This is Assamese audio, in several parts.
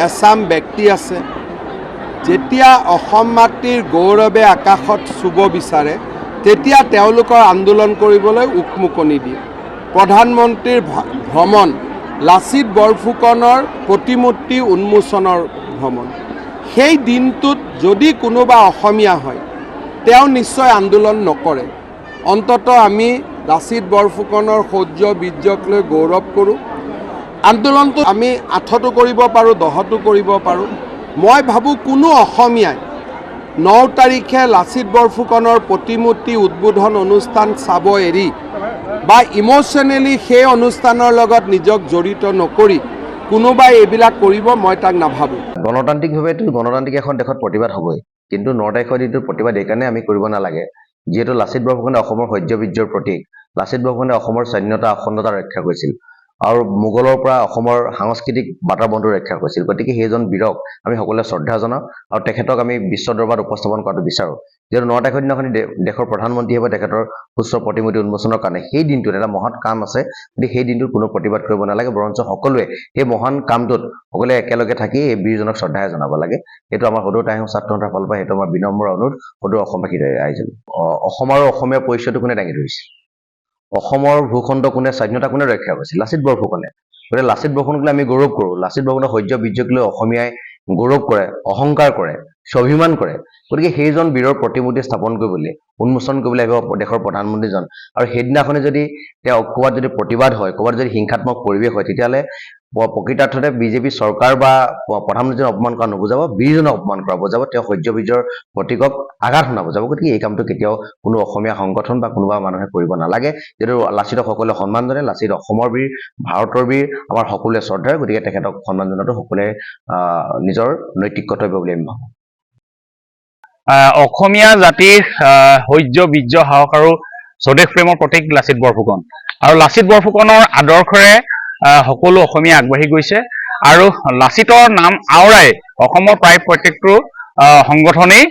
এছাম ব্যক্তি আছে যেতিয়া অসম মাটিৰ গৌৰৱে আকাশত চুব বিচাৰে তেতিয়া তেওঁলোকৰ আন্দোলন কৰিবলৈ উকমুকনি দিয়ে। প্ৰধানমন্ত্ৰীৰ ভ্ৰমণ লাচিত বৰফুকনৰ প্ৰতিমূৰ্তি উন্মোচনৰ ভ্ৰমণ, সেই দিনটোত যদি কোনোবা অসমীয়া হয় তেওঁ নিশ্চয় আন্দোলন নকৰে। অন্ততঃ আমি লাচিত বৰফুকনৰ শৌৰ্য বীৰ্যক লৈ গৌৰৱ কৰোঁ। আন্দোলনটো আমি 8তো কৰিব পাৰোঁ, 10তো কৰিব পাৰোঁ। মই ভাবোঁ কোনো অসমীয়াই 9 তাৰিখে লাচিত বৰফুকনৰ প্ৰতিমূৰ্তি উদ্বোধন অনুষ্ঠান চাব এৰি বা ইমোশ্যনেলি সেই অনুষ্ঠানৰ লগত নিজক জড়িত নকৰি কোনোবাই এইবিলাক কৰিব মই তাক নাভাবোঁ। গণতান্ত্ৰিকভাৱেতো গণতান্ত্ৰিক এখন দেশত প্ৰতিবাদ হ'বই, কিন্তু 9 তাৰিখৰ দিনটো প্ৰতিবাদ এইকাৰণে আমি কৰিব নালাগে যিহেতু লাচিত বৰফুকনে অসমৰ শৌৰ্য বীৰ্যৰ প্ৰতীক। লাচিত বৰফুকনে অসমৰ স্বাধীনতা অখণ্ডতা ৰক্ষা কৰিছিল আৰু মোগলৰ পৰা অসমৰ সাংস্কৃতিক বাতাবৰণ ৰক্ষা কৰিছিল। গতিকে সেইজন বীৰক আমি সকলোৱে শ্ৰদ্ধা জনাওঁ আৰু তেখেতক আমি বিশ্ব দৰবাৰত উপস্থাপন কৰাটো বিচাৰোঁ। যিহেতু 9 তাৰিখৰ দিনাখন দেশৰ প্ৰধানমন্ত্ৰী হ'ব তেখেতৰ সুস্থ প্ৰতিমূৰ্তি উন্মোচনৰ কাৰণে সেই দিনটোত এটা মহৎ কাম আছে। গতিকে সেই দিনটোত কোনো প্ৰতিবাদ কৰিব নালাগে, বৰঞ্চ সকলোৱে সেই মহান কামটোত সকলোৱে একেলগে থাকি এই বীৰজনক শ্ৰদ্ধাৰে জনাব লাগে। সেইটো আমাৰ সদৌ তাই ছাত্ৰ সন্থাৰ ফালৰ পৰা সেইটো আমাৰ বিনম্ৰ অনুৰোধ সদৌ অসমবাসীৰ ৰাইজক। অসম আৰু অসমীয়া পৰিচয়টো কোনে দাঙি ধৰিছিল? অসমৰ ভূখণ্ড কোনে, স্বাধীনতা কোনে ৰক্ষা কৰিছিল? লাচিত বৰফুকনে। গতিকে লাচিত বৰফুকনক লৈ আমি গৌৰৱ কৰোঁ। লাচিত বৰফুকনৰ শৌৰ্য বীৰ্যক লৈ অসমীয়াই গৌৰৱ কৰে, অহংকাৰ কৰে, স্বাভিমান কৰে। গতিকে সেইজন বীৰৰ প্ৰতিমূৰ্তি স্থাপন কৰিবলৈ, উন্মোচন কৰিবলৈ আহিব দেশৰ প্ৰধানমন্ত্ৰীজন আৰু সেইদিনাখনে যদি তেওঁ ক'ৰবাত যদি প্ৰতিবাদ হয়, ক'ৰবাত যদি হিংসাত্মক পৰিৱেশ হয়, তেতিয়াহ'লে প্ৰকৃতাৰ্থতে বিজেপি চৰকাৰ বা প্ৰধানমন্ত্ৰীজনক অপমান কৰা নুবুজাব, বীৰজনক অপমান কৰা বুজাব, তেওঁ শৌৰ্য বীৰ্যৰ প্ৰতীকক আঘাত শুনা বুজাব। গতিকে এই কামটো কেতিয়াও কোনো অসমীয়া সংগঠন বা কোনোবা মানুহে কৰিব নালাগে। যিহেতু লাচিতক সকলোৱে সন্মান জনায়, লাচিত অসমৰ বীৰ, ভাৰতৰ বীৰ, আমাৰ সকলোৱে শ্ৰদ্ধাৰ। গতিকে তেখেতক সন্মান জনাটো সকলোৱে নিজৰ নৈতিক কৰ্তব্য বুলি আমি ভাবোঁ। অসমীয়া জাতিৰ শৌৰ্য বীৰ্য সাহস আৰু স্বদেশ প্ৰেমৰ প্ৰতীক লাচিত বৰফুকন আৰু লাচিত বৰফুকনৰ আদৰ্শৰে সকলো অসমীয়া আগবাঢ়ি গৈছে আৰু লাচিতৰ নাম আওৰাই অসমৰ প্ৰায় প্ৰত্যেকটো সংগঠনেই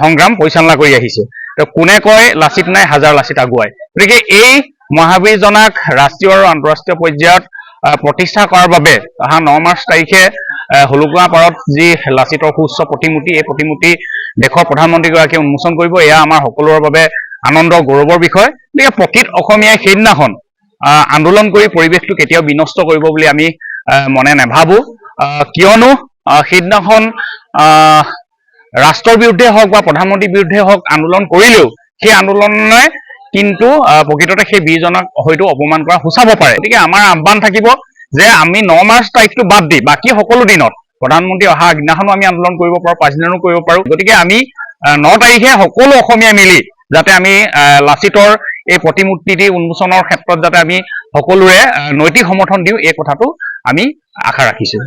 সংগ্ৰাম পৰিচালনা কৰি আহিছে। তো কোনে কয় লাচিত নাই, হাজাৰ লাচিত আগুৱাই। গতিকে এই মহাবীৰজনাক ৰাষ্ট্ৰীয় আৰু আন্তঃৰাষ্ট্ৰীয় পৰ্যায়ত প্ৰতিষ্ঠা কৰাৰ বাবে অহা 9 মাৰ্চ তাৰিখে হলুকুৱা পাৰত যি লাচিতৰ সুউচ্চ প্ৰতিমূৰ্তি, এই প্ৰতিমূৰ্তি দেশৰ প্ৰধানমন্ত্ৰীগৰাকীয়ে উন্মোচন কৰিব। এয়া আমাৰ সকলোৰে বাবে আনন্দ গৌৰৱৰ বিষয়। গতিকে প্ৰকৃত অসমীয়াই সেইদিনাখন আন্দোলন কৰি পৰিৱেশটো কেতিয়াও বিনষ্ট কৰিব বুলি আমি মনে নাভাবোঁ, কিয়নো সেইদিনাখন ৰাষ্ট্ৰৰ বিৰুদ্ধে হওক বা প্ৰধানমন্ত্ৰীৰ বিৰুদ্ধে হওক আন্দোলন কৰিলেও সেই আন্দোলনে কিন্তু প্ৰকৃততে সেই বীৰজনক হয়তো অপমান কৰা সূচাব পাৰে। গতিকে আমাৰ আহ্বান থাকিব যে আমি 9 মাৰ্চ তাৰিখটো বাদ দি বাকী সকলো দিনত প্ৰধানমন্ত্ৰী অহা আগদিনাখনো আমি আন্দোলন কৰিব পাৰোঁ, পাছদিনাখনো কৰিব পাৰোঁ। গতিকে আমি 9 তাৰিখে সকলো অসমীয়া মিলি যাতে আমি লাচিতৰ এই প্ৰতিমূৰ্তি উন্মোচনৰ ক্ষেত্ৰত যাতে আমি সকলোৰে নৈতিক সমৰ্থন দিওঁ, এই কথাটো আমি আশা ৰাখিছোঁ।